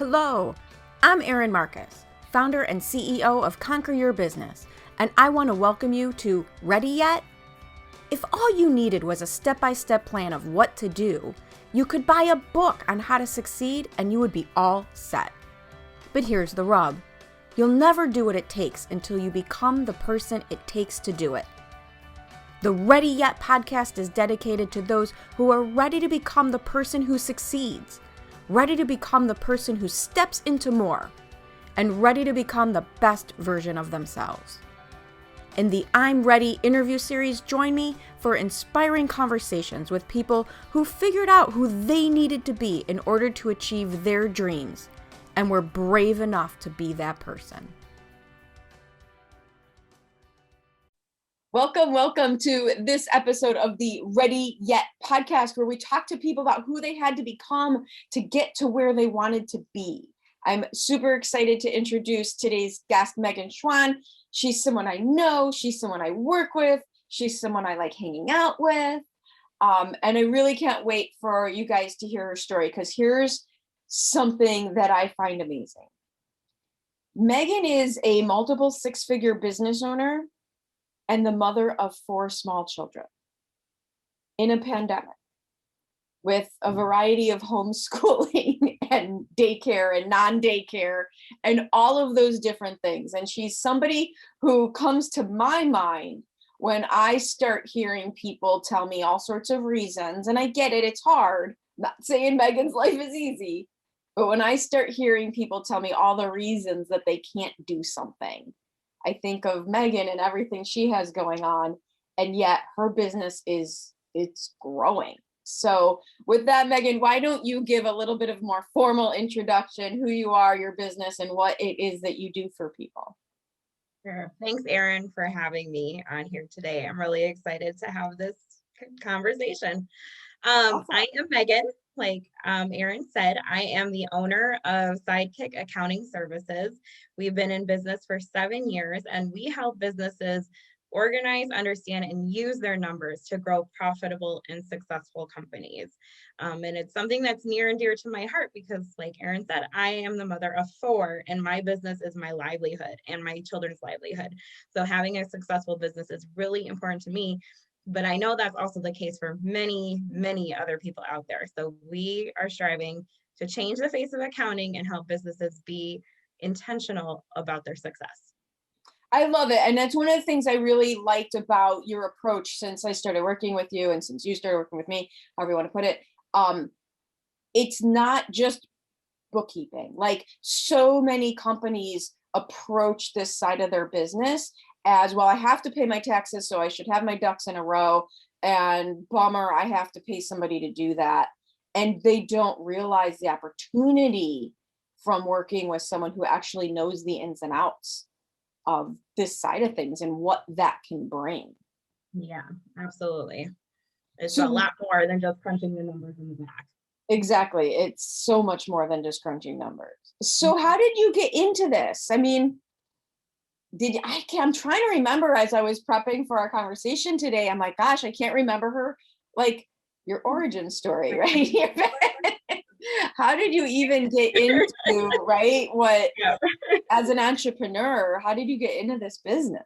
Hello, I'm Erin Marcus, founder and CEO of Conquer Your Business, and I want to welcome you to Ready Yet? If all you needed was a step-by-step plan of what to do, you could buy a book on how to succeed and you would be all set. But here's the rub. You'll never do what it takes until you become the person it takes to do it. The Ready Yet podcast is dedicated to those who are ready to become the person who succeeds, ready to become the person who steps into more, and ready to become the best version of themselves. In the I'm Ready interview series, join me for inspiring conversations with people who figured out who they needed to be in order to achieve their dreams and were brave enough to be that person. Welcome to this episode of the Ready Yet podcast, where we talk to people about who they had to become to get to where they wanted to be. I'm super excited to introduce today's guest, Megan Schwan. She's someone I know, she's someone I work with, she's someone I like hanging out with. And I really can't wait for you guys to hear her story, because here's something that I find amazing. Megan is a multiple six-figure business owner and the mother of 4 small children in a pandemic, with a variety of homeschooling and daycare and non-daycare and all of those different things. And she's somebody who comes to my mind when I start hearing people tell me all sorts of reasons. And I get it, it's hard. I'm not saying Megan's life is easy, but when I start hearing people tell me all the reasons that they can't do something, I think of Megan and everything she has going on, and yet her business it's growing. So with that, Megan, why don't you give a little bit of more formal introduction, who you are, your business, and what it is that you do for people? Sure. Thanks, Erin, for having me on here today. I'm really excited to have this conversation. Awesome. I am Megan. Like Erin said, I am the owner of Sidekick Accounting Services. We've been in business for 7 years, and we help businesses organize, understand, and use their numbers to grow profitable and successful companies. And it's something that's near and dear to my heart because, like Erin said, I am the mother of 4, and my business is my livelihood and my children's livelihood. So having a successful business is really important to me. But I know that's also the case for many, many other people out there. So we are striving to change the face of accounting and help businesses be intentional about their success. I love it. And that's one of the things I really liked about your approach since I started working with you and since you started working with me, however you want to put it. It's not just bookkeeping. Like, so many companies approach this side of their business as, well, I have to pay my taxes, so I should have my ducks in a row. And bummer, I have to pay somebody to do that. And they don't realize the opportunity from working with someone who actually knows the ins and outs of this side of things and what that can bring. Yeah, absolutely. It's a lot more than just crunching the numbers in the back. Exactly. It's so much more than just crunching numbers. So how did you get into this? I mean, I'm trying to remember as I was prepping for our conversation today. I'm like, gosh, I can't remember her, like, your origin story, right? How did you even get into, right? What, as an entrepreneur, how did you get into this business?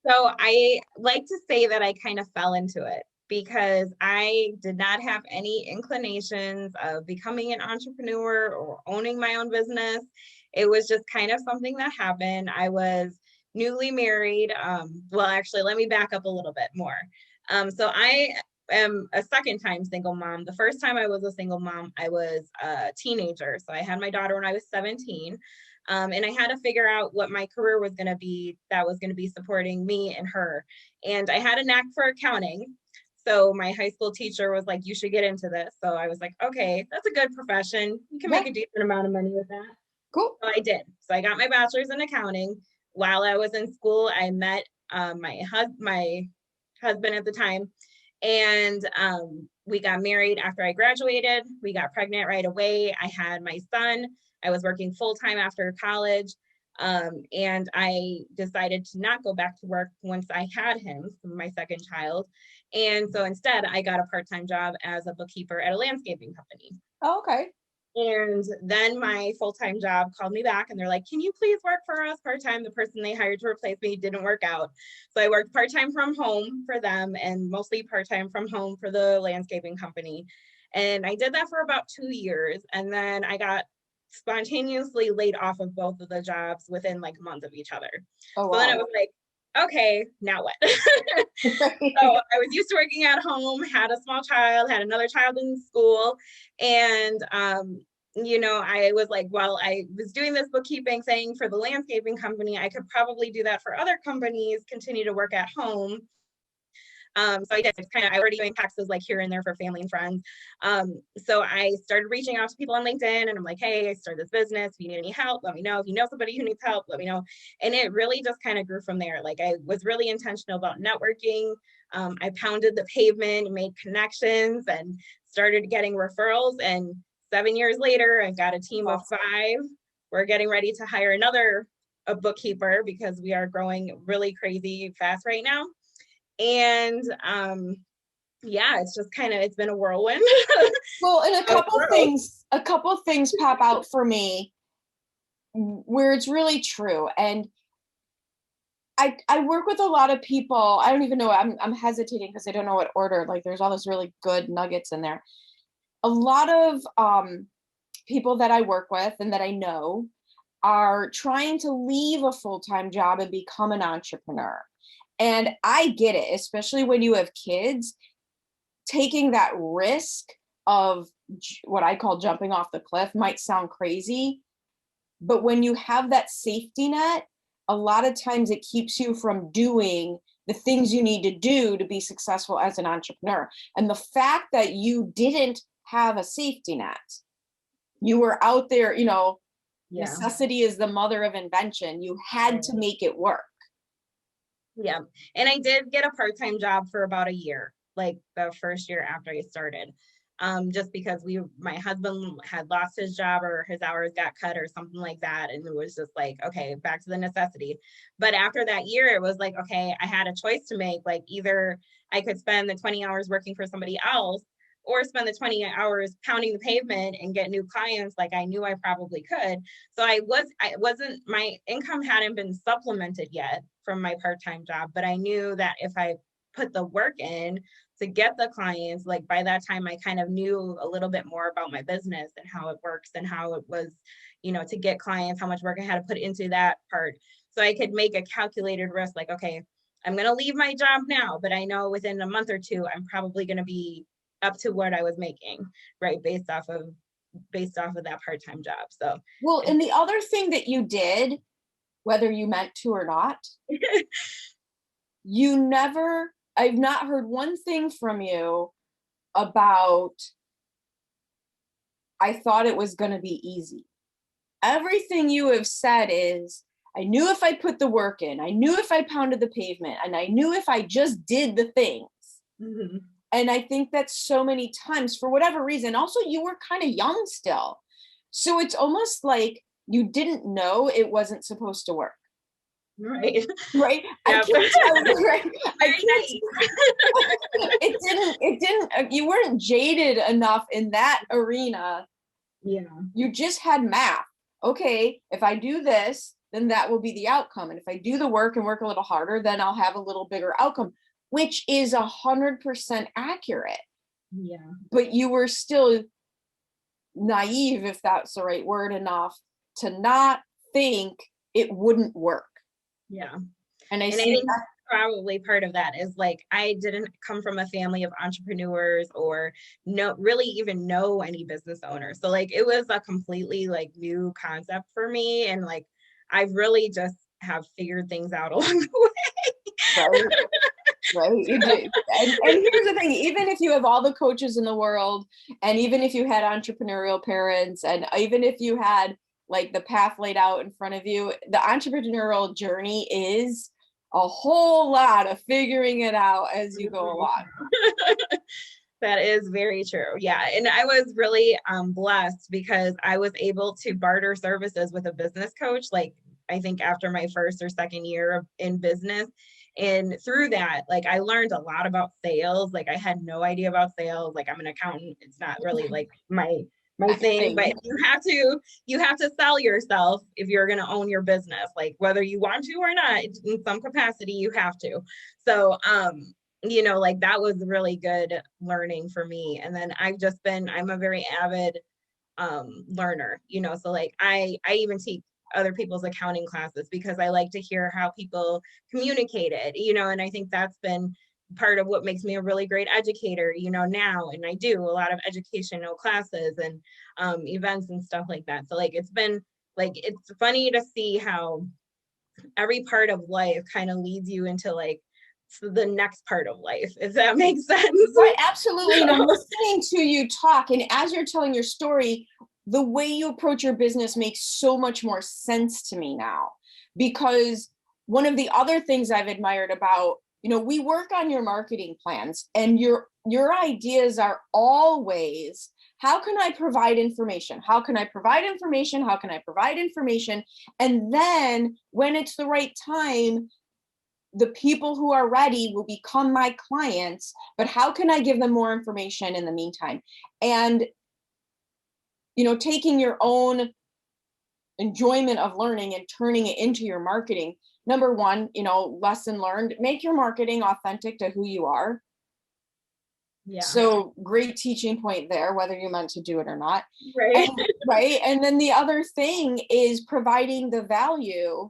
So I like to say that I kind of fell into it because I did not have any inclinations of becoming an entrepreneur or owning my own business. It was just kind of something that happened. I was newly married. Well, actually, let me back up a little bit more. So I am a second time single mom. The first time I was a single mom, I was a teenager. So I had my daughter when I was 17. And I had to figure out what my career was going to be that was going to be supporting me and her. And I had a knack for accounting. So my high school teacher was like, you should get into this. So I was like, okay, that's a good profession. You can make a decent amount of money with that. Cool. So I did. So I got my bachelor's in accounting. While I was in school, I met my husband at the time. And we got married after I graduated. We got pregnant right away. I had my son. I was working full-time after college. And I decided to not go back to work once I had him, my second child. And so instead, I got a part-time job as a bookkeeper at a landscaping company. Oh, okay. And then my full-time job called me back and they're like, can you please work for us part-time? The person they hired to replace me didn't work out. So I worked part-time from home for them and mostly part-time from home for the landscaping company. And I did that for about 2 years. And then I got spontaneously laid off of both of the jobs within like a month of each other. Oh, So then it wow. was like, okay, now what? So I was used to working at home, had a small child, had another child in school. And, I was like, well, I was doing this bookkeeping thing for the landscaping company. I could probably do that for other companies, continue to work at home. So I did I already doing taxes like here and there for family and friends. So I started reaching out to people on LinkedIn and I'm like, hey, I started this business. If you need any help, let me know. If you know somebody who needs help, let me know. And it really just kind of grew from there. Like I was really intentional about networking. I pounded the pavement and made connections and started getting referrals. And 7 years later, I've got a team of 5. We're getting ready to hire a bookkeeper because we are growing really crazy fast right now. And yeah, it's been a whirlwind. Well, and a couple things pop out for me where it's really true. And I work with a lot of people. I don't even know, I'm hesitating because I don't know what order. Like there's all this really good nuggets in there. A lot of people that I work with and that I know are trying to leave a full-time job and become an entrepreneur. And I get it, especially when you have kids, taking that risk of what I call jumping off the cliff might sound crazy, but when you have that safety net, a lot of times it keeps you from doing the things you need to do to be successful as an entrepreneur. And the fact that you didn't have a safety net, you were out there, necessity is the mother of invention. You had to make it work. Yeah. And I did get a part-time job for about a year, like the first year after I started. Just because my husband had lost his job or his hours got cut or something like that. And it was just like, okay, back to the necessity. But after that year, it was like, okay, I had a choice to make. Like either I could spend the 20 hours working for somebody else or spend the 20 hours pounding the pavement and get new clients like I knew I probably could. So my income hadn't been supplemented yet from my part-time job, but I knew that if I put the work in to get the clients, like by that time I kind of knew a little bit more about my business and how it works and how it was, to get clients, how much work I had to put into that part. So I could make a calculated risk, like, okay, I'm going to leave my job now, but I know within a month or two, I'm probably going to be up to what I was making, right? Based off of that part-time job. So, well, and the other thing that you did, whether you meant to or not, I've not heard one thing from you about, I thought it was going to be easy. Everything you have said is, I knew if I put the work in, I knew if I pounded the pavement, and I knew if I just did the things. Mm-hmm. And I think that so many times, for whatever reason, also you were kind of young still. So it's almost like you didn't know it wasn't supposed to work. Right. Right. Yep. I can't tell you, right? It didn't, you weren't jaded enough in that arena. Yeah. You just had math. Okay, if I do this, then that will be the outcome. And if I do the work and work a little harder, then I'll have a little bigger outcome, which is 100% accurate. Yeah. But you were still naive, if that's the right word, enough to not think it wouldn't work. Yeah. And I think probably part of that is like, I didn't come from a family of entrepreneurs or really even know any business owners. So like, it was a completely like new concept for me. And like, I really just have figured things out along the way. Right. You do. And here's the thing, even if you have all the coaches in the world, and even if you had entrepreneurial parents, and even if you had like the path laid out in front of you, the entrepreneurial journey is a whole lot of figuring it out as you go along. That is very true. Yeah. And I was really blessed because I was able to barter services with a business coach, like I think after my first or second year in business. And through that, like I learned a lot about sales. Like I had no idea about sales. Like I'm an accountant. It's not really like my my thing, but you have to sell yourself if you're going to own your business, like whether you want to or not, in some capacity, you have to. So, like that was really good learning for me. And then I'm a very avid learner, so like I even teach other people's accounting classes because I like to hear how people communicated, and I think that's been part of what makes me a really great educator, now. And I do a lot of educational classes and events and stuff like that. So like it's been like, it's funny to see how every part of life kind of leads you into like the next part of life, if that makes sense. Right, absolutely. And I'm listening to you talk, and as you're telling your story, the way you approach your business makes so much more sense to me now. Because one of the other things I've admired about, we work on your marketing plans, and your ideas are always, how can I provide information? How can I provide information? How can I provide information? And then when it's the right time, the people who are ready will become my clients, but how can I give them more information in the meantime? And, taking your own enjoyment of learning and turning it into your marketing. Number one, lesson learned, make your marketing authentic to who you are. Yeah. So great teaching point there, whether you meant to do it or not. Right. Right. And then the other thing is providing the value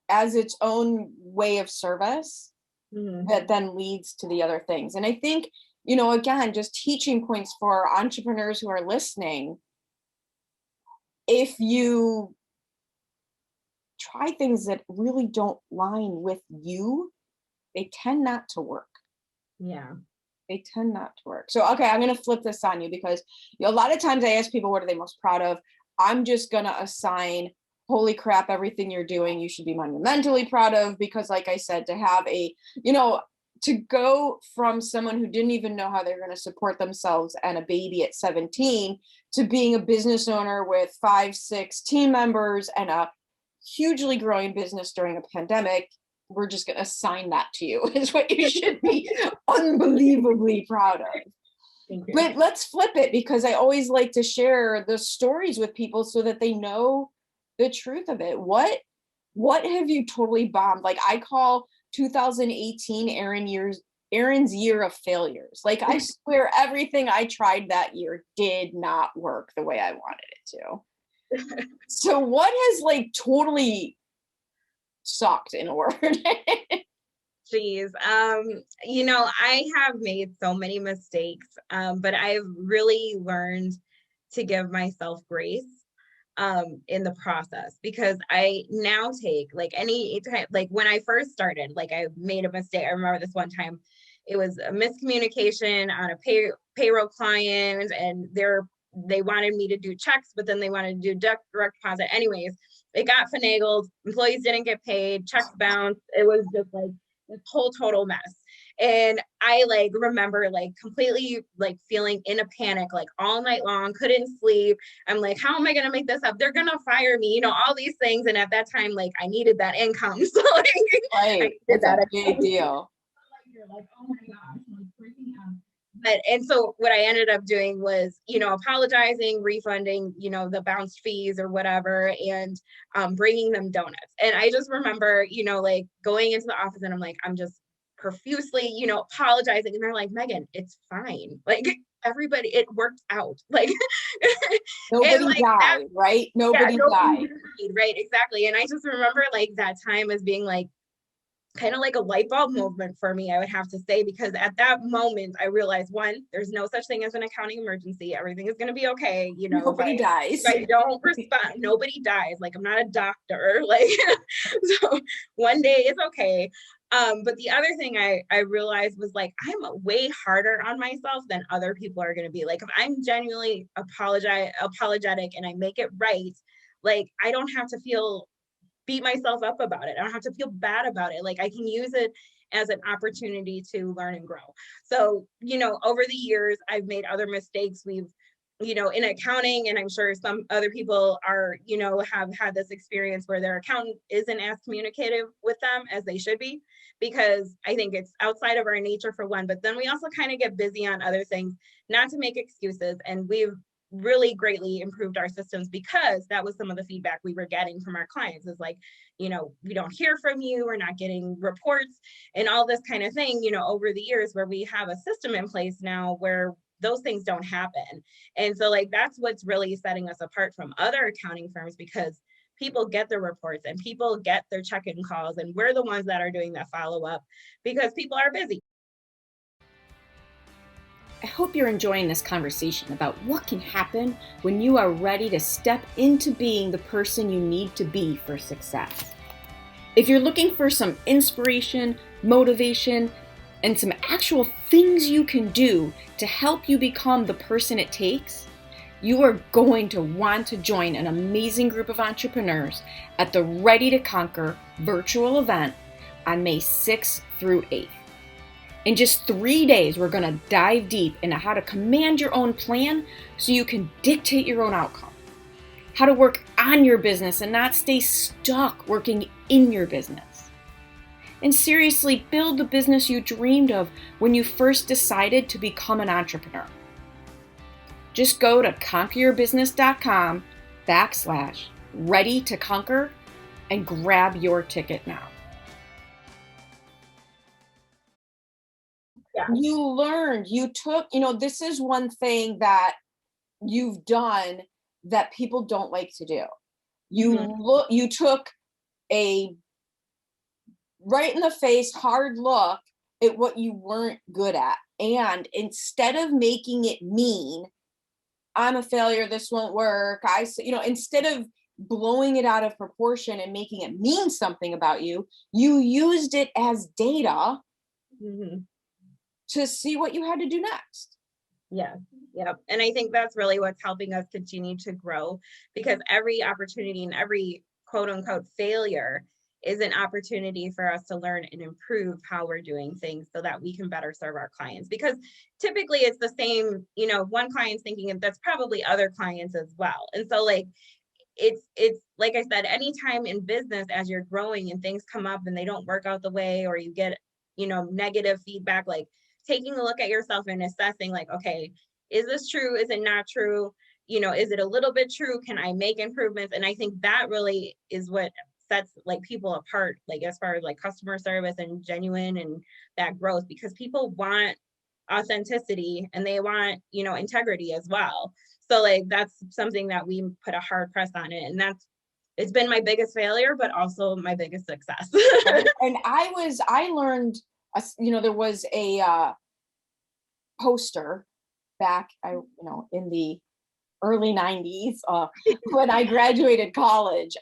as its own way of service that then leads to the other things. And I think, again, just teaching points for entrepreneurs who are listening. If you try things that really don't line with you, they tend not to work. Yeah. They tend not to work. So, okay, I'm going to flip this on you because a lot of times I ask people, what are they most proud of? I'm just going to assign, holy crap, everything you're doing, you should be monumentally proud of, because like I said, to have to go from someone who didn't even know how they're going to support themselves and a baby at 17 to being a business owner with 5-6 team members and a hugely growing business during a pandemic, we're just going to assign that to you is what you should be unbelievably proud of. Thank you. But let's flip it, because I always like to share the stories with people so that they know the truth of it. What have you totally bombed? Like, I call 2018 Erin's year of failures. Like, I swear everything I tried that year did not work the way I wanted it to. So what has like totally sucked, in a word? Jeez. I have made so many mistakes, but I've really learned to give myself grace in the process, because I now take like any time, like when I first started, like I made a mistake. I remember this one time, it was a miscommunication on a payroll client, and they wanted me to do checks, but then they wanted to do direct deposit. Anyways, it got finagled. Employees didn't get paid. Checks bounced. It was just like this whole total mess. And I like remember like completely like feeling in a panic, like all night long, couldn't sleep. I'm like, how am I going to make this up? They're going to fire me, all these things. And at that time, like I needed that income. So like, right. It's a big deal. You're like, oh my gosh, I'm like freaking out. And so what I ended up doing was, apologizing, refunding, the bounced fees or whatever, and bringing them donuts. And I just remember, like going into the office, and I'm like, I'm just profusely, apologizing. And they're like, Megan, it's fine. Like everybody, it worked out. Like nobody like, died, right? Nobody died. Right, exactly. And I just remember like that time as being like, kind of like a light bulb movement for me, I would have to say, because at that moment I realized, one, there's no such thing as an accounting emergency. Everything is going to be okay. Nobody dies. If I don't respond, nobody dies. Like I'm not a doctor. Like, so one day it's okay. But the other thing I realized was like, I'm way harder on myself than other people are going to be. Like if I'm genuinely apologetic and I make it right, like I don't have to beat myself up about it. I don't have to feel bad about it. Like I can use it as an opportunity to learn and grow. So, over the years, I've made other mistakes. We've in accounting, and I'm sure some other people are, have had this experience where their accountant isn't as communicative with them as they should be, because I think it's outside of our nature for one, but then we also kind of get busy on other things, not to make excuses. And we've really greatly improved our systems, because that was some of the feedback we were getting from our clients, is like, we don't hear from you, we're not getting reports and all this kind of thing, over the years, where we have a system in place now where those things don't happen. And so like, that's what's really setting us apart from other accounting firms, because people get their reports and people get their check-in calls, and we're the ones that are doing that follow-up because people are busy. I hope you're enjoying this conversation about what can happen when you are ready to step into being the person you need to be for success. If you're looking for some inspiration, motivation, and some actual things you can do to help you become the person it takes, you are going to want to join an amazing group of entrepreneurs at the Ready to Conquer virtual event on May 6th through 8th. In just 3 days, we're going to dive deep into how to command your own plan so you can dictate your own outcome, how to work on your business and not stay stuck working in your business, and seriously build the business you dreamed of when you first decided to become an entrepreneur. Just go to conqueryourbusiness.com/ready to conquer and grab your ticket now. Yeah. You learned, you took, this is one thing that you've done that people don't like to do. You took a right in the face, hard look at what you weren't good at. And instead of making it mean, I'm a failure, this won't work, instead of blowing it out of proportion and making it mean something about you, you used it as data to see what you had to do next. Yeah. Yep. And I think that's really what's helping us continue to grow, because every opportunity and every quote unquote failure is an opportunity for us to learn and improve how we're doing things so that we can better serve our clients. Because typically it's the same, one client's thinking that's probably other clients as well. And so like, it's like I said, anytime in business, as you're growing and things come up and they don't work out the way, or you get, negative feedback, like taking a look at yourself and assessing like, okay, is this true? Is it not true? Is it a little bit true? Can I make improvements? And I think that really is what sets like people apart, like as far as like customer service and genuine and that growth, because people want authenticity and they want, integrity as well. So like, that's something that we put a hard press on it. And it's been my biggest failure, but also my biggest success. And I learned, there was a poster back, in the early 90s, when I graduated college.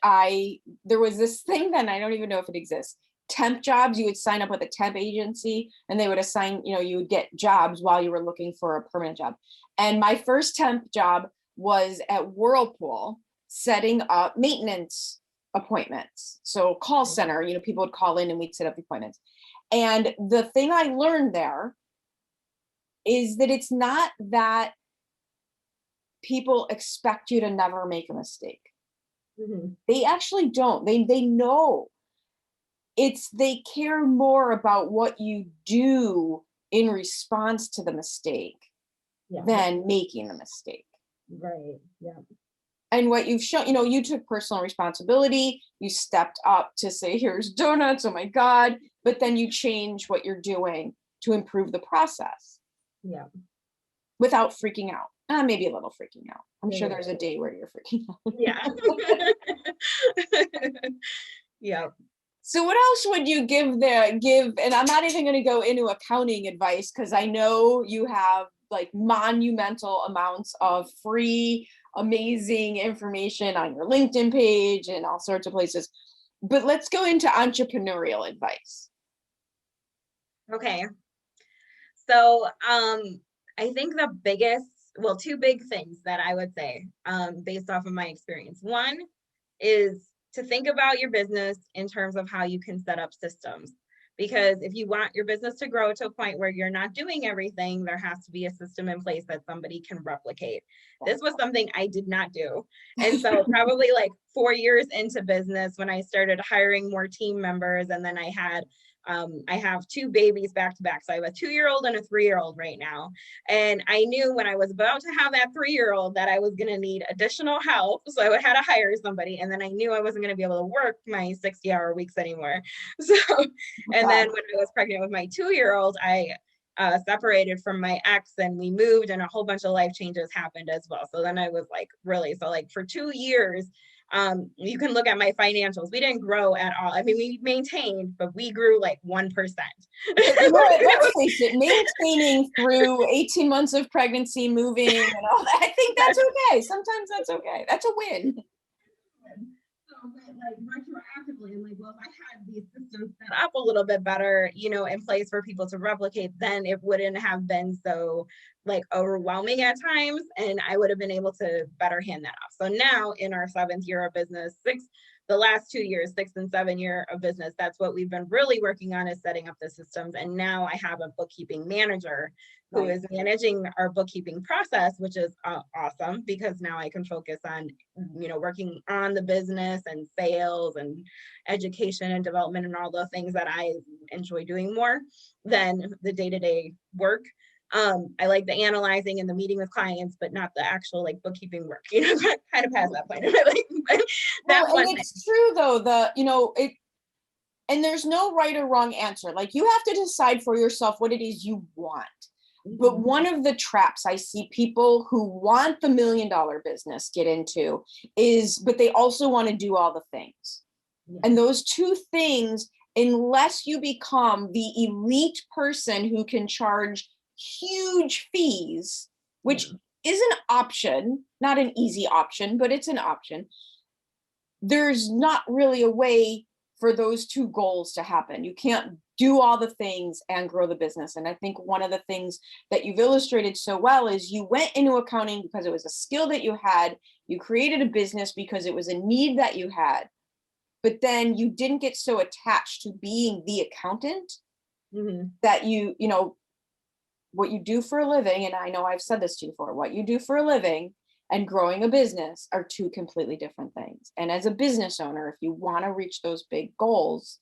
There was this thing then, I don't even know if it exists, temp jobs. You would sign up with a temp agency and they would assign, you would get jobs while you were looking for a permanent job. And my first temp job was at Whirlpool, setting up maintenance appointments. So call center, people would call in and we'd set up appointments. And the thing I learned there is that it's not that people expect you to never make a mistake. They actually don't. They know. They care more about what you do in response to the mistake than making the mistake. Right. Yeah. And what you've shown, you took personal responsibility, you stepped up to say, here's donuts, oh my God, but then you change what you're doing to improve the process. Yeah. Without freaking out. Maybe a little freaking out. I'm sure there's a day where you're freaking out. Yeah. Yeah. So what else would you give, and I'm not even going to go into accounting advice, because I know you have like monumental amounts of free, amazing information on your LinkedIn page and all sorts of places. But let's go into entrepreneurial advice. Okay. So I think the biggest, two big things that I would say, based off of my experience. One is to think about your business in terms of how you can set up systems. because if you want your business to grow to a point where you're not doing everything, there has to be a system in place that somebody can replicate. This was something I did not do. And so probably like 4 years into business when I started hiring more team members, and then I have 2 babies back to back. So I have a 2-year-old and a 3-year-old right now. And I knew when I was about to have that 3-year-old that I was going to need additional help. So I had to hire somebody. And then I knew I wasn't going to be able to work my 60-hour weeks anymore. So, and then when I was pregnant with my 2-year-old, I separated from my ex, and we moved, and a whole bunch of life changes happened as well. So then I was like, so like for 2 years, you can look at my financials. We didn't grow at all. I mean, we maintained, but we grew like 1%. You know what, let's face it, maintaining through 18 months of pregnancy, moving and all that, I think that's okay. Sometimes that's okay. That's a win. So, but like retroactively, I'm like, well, if I had these systems set up a little bit better, in place for people to replicate, then it wouldn't have been so like overwhelming at times, and I would have been able to better hand that off. So now in our 7th year of business, the last 2 years, 6th and 7th year of business, that's what we've been really working on, is setting up the systems. And now I have a bookkeeping manager who is managing our bookkeeping process, which is awesome, because now I can focus on, working on the business and sales and education and development and all the things that I enjoy doing more than the day-to-day work. I like the analyzing and the meeting with clients, but not the actual like bookkeeping work, kind of past that point. That's well, and it's true though, and there's no right or wrong answer. Like, you have to decide for yourself what it is you want. But one of the traps I see people who want the $1 million business get into is, but they also want to do all the things. Yeah. And those two things, unless you become the elite person who can charge huge fees, which is an option, not an easy option, but it's an option, there's not really a way for those two goals to happen. You can't do all the things and grow the business. And I think one of the things that you've illustrated so well is you went into accounting because it was a skill that you had. You created a business because it was a need that you had. But then you didn't get so attached to being the accountant that what you do for a living, and I know I've said this to you before, what you do for a living and growing a business are two completely different things. And as a business owner, if you want to reach those big goals,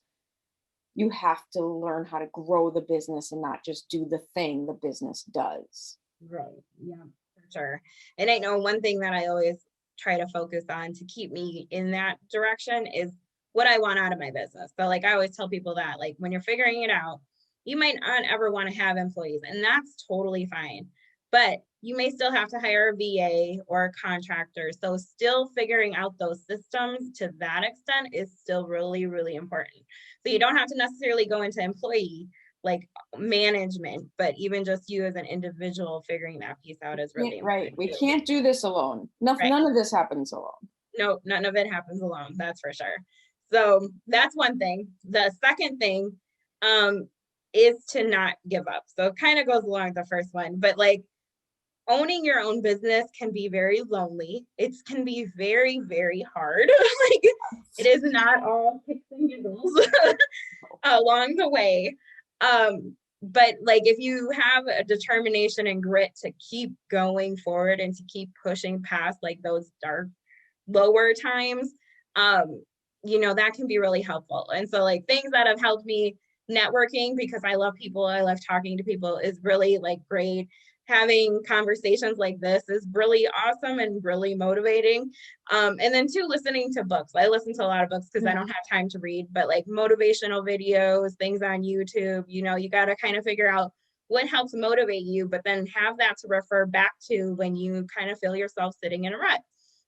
you have to learn how to grow the business and not just do the thing the business does. Right. Yeah, for sure. And I know one thing that I always try to focus on to keep me in that direction is what I want out of my business. So like I always tell people that, like, when you're figuring it out, you might not ever want to have employees, and that's totally fine. But you may still have to hire a VA or a contractor. So still figuring out those systems to that extent is still really, really important. So you don't have to necessarily go into employee like management, but even just you as an individual figuring that piece out is really important. Right. We can't do this alone. None of this happens alone. No, none of it happens alone. That's for sure. So that's one thing. The second thing is to not give up. So it kind of goes along with the first one, but like, owning your own business can be very lonely. It can be very, very hard. Like, it is not all kicks and giggles along the way. But like, if you have a determination and grit to keep going forward and to keep pushing past like those dark, lower times, that can be really helpful. And so like things that have helped me, networking, because I love people, I love talking to people, is really like great. Having conversations like this is really awesome and really motivating. And then two, listening to books. I listen to a lot of books because I don't have time to read, but like motivational videos, things on YouTube, you got to kind of figure out what helps motivate you, but then have that to refer back to when you kind of feel yourself sitting in a rut,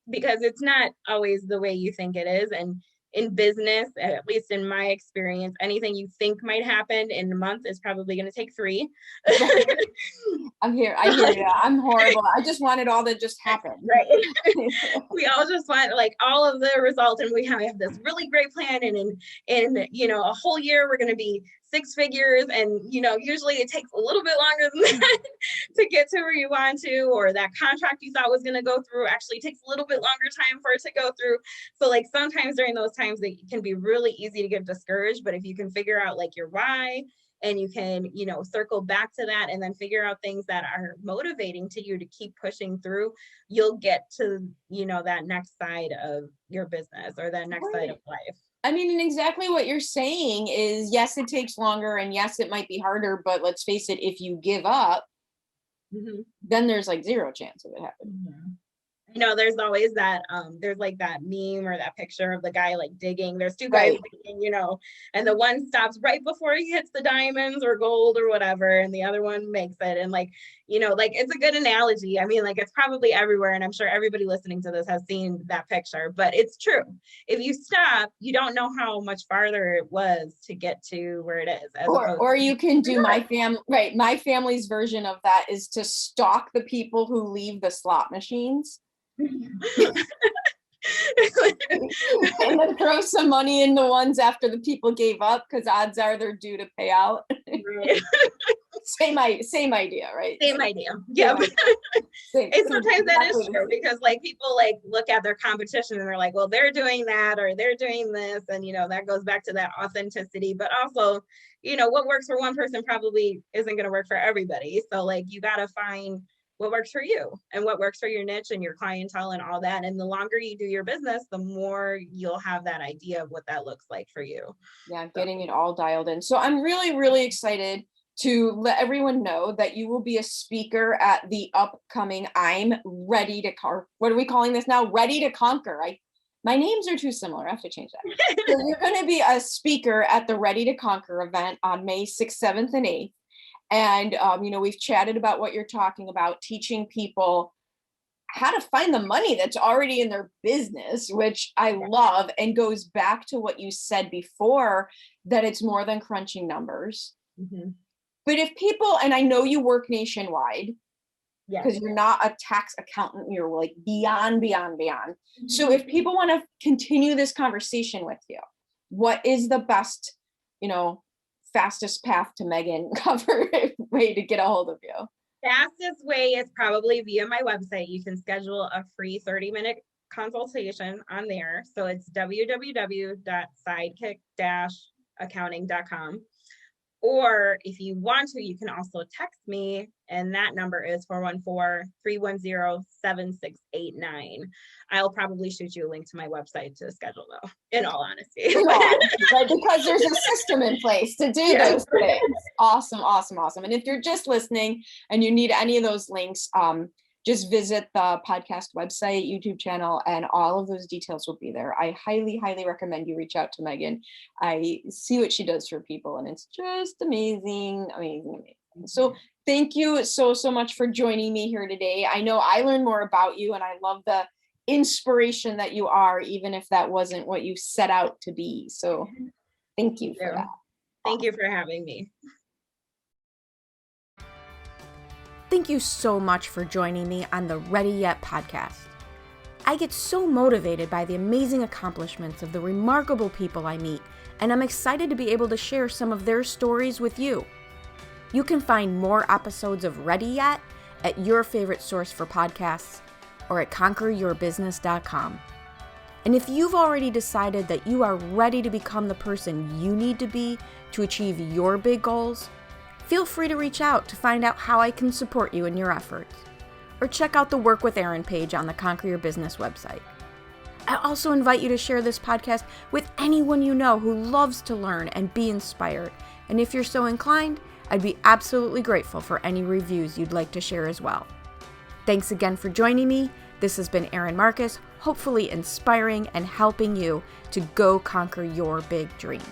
because it's not always the way you think it is. And in business, at least in my experience, anything you think might happen in a month is probably going to take 3. I hear you. I'm horrible. I just want it all to just happen. Right. We all just want like all of the results, and we have this really great plan, and in a whole year we're going to be 6 figures. And, usually it takes a little bit longer than that to get to where you want to, or that contract you thought was going to go through actually takes a little bit longer time for it to go through. So like sometimes during those times it can be really easy to get discouraged, but if you can figure out like your why, and you can, circle back to that and then figure out things that are motivating to you to keep pushing through, you'll get to, that next side of your business or that next side of life. I mean, and exactly what you're saying is, yes, it takes longer and yes, it might be harder, but let's face it, if you give up, then there's like zero chance of it happening. There's always that, there's like that meme or that picture of the guy like digging. There's 2 guys digging, and the one stops right before he hits the diamonds or gold or whatever, and the other one makes it. And like, like it's a good analogy. I mean, like it's probably everywhere, and I'm sure everybody listening to this has seen that picture, but it's true. If you stop, you don't know how much farther it was to get to where it is. Or you can do my family's version of that is to stalk the people who leave the slot machines. And then throw some money in the ones after the people gave up, because odds are they're due to pay out. Same idea, right? Same idea. Yeah. And sometimes that is true, because like people like look at their competition and they're like, well, they're doing that or they're doing this, and that goes back to that authenticity. But also, what works for one person probably isn't going to work for everybody. So like you got to find what works for you and what works for your niche and your clientele and all that. And the longer you do your business, the more you'll have that idea of what that looks like for you. Yeah, getting it all dialed in. So I'm really, really excited to let everyone know that you will be a speaker at the upcoming I'm Ready to Conquer. What are we calling this now? Ready to Conquer. My names are too similar. I have to change that. So you're going to be a speaker at the Ready to Conquer event on May 6th, 7th, and 8th. And, we've chatted about what you're talking about, teaching people how to find the money that's already in their business, which I love, and goes back to what you said before, that it's more than crunching numbers. But if people, and I know you work nationwide, because you're not a tax accountant, you're like beyond. So if people want to continue this conversation with you, what is the best, fastest path to Megan cover way to get a hold of you? Fastest way is probably via my website. You can schedule a free 30-minute consultation on there. So it's www.sidekick-accounting.com. Or if you want to, you can also text me, and that number is 414-310-7689. I'll probably shoot you a link to my website to schedule, though, in all honesty. Because there's a system in place to do those things. Awesome. And if you're just listening and you need any of those links, just visit the podcast website, YouTube channel, and all of those details will be there. I highly, highly recommend you reach out to Megan. I see what she does for people, and it's just amazing. So thank you so much for joining me here today. I know I learned more about you, and I love the inspiration that you are, even if that wasn't what you set out to be. So thank you for that. Thank you for having me. Thank you so much for joining me on the Ready Yet podcast. I get so motivated by the amazing accomplishments of the remarkable people I meet, and I'm excited to be able to share some of their stories with you. You can find more episodes of Ready Yet at your favorite source for podcasts or at conqueryourbusiness.com. And if you've already decided that you are ready to become the person you need to be to achieve your big goals, feel free to reach out to find out how I can support you in your efforts. Or check out the Work with Erin page on the Conquer Your Business website. I also invite you to share this podcast with anyone you know who loves to learn and be inspired. And if you're so inclined, I'd be absolutely grateful for any reviews you'd like to share as well. Thanks again for joining me. This has been Erin Marcus, hopefully inspiring and helping you to go conquer your big dreams.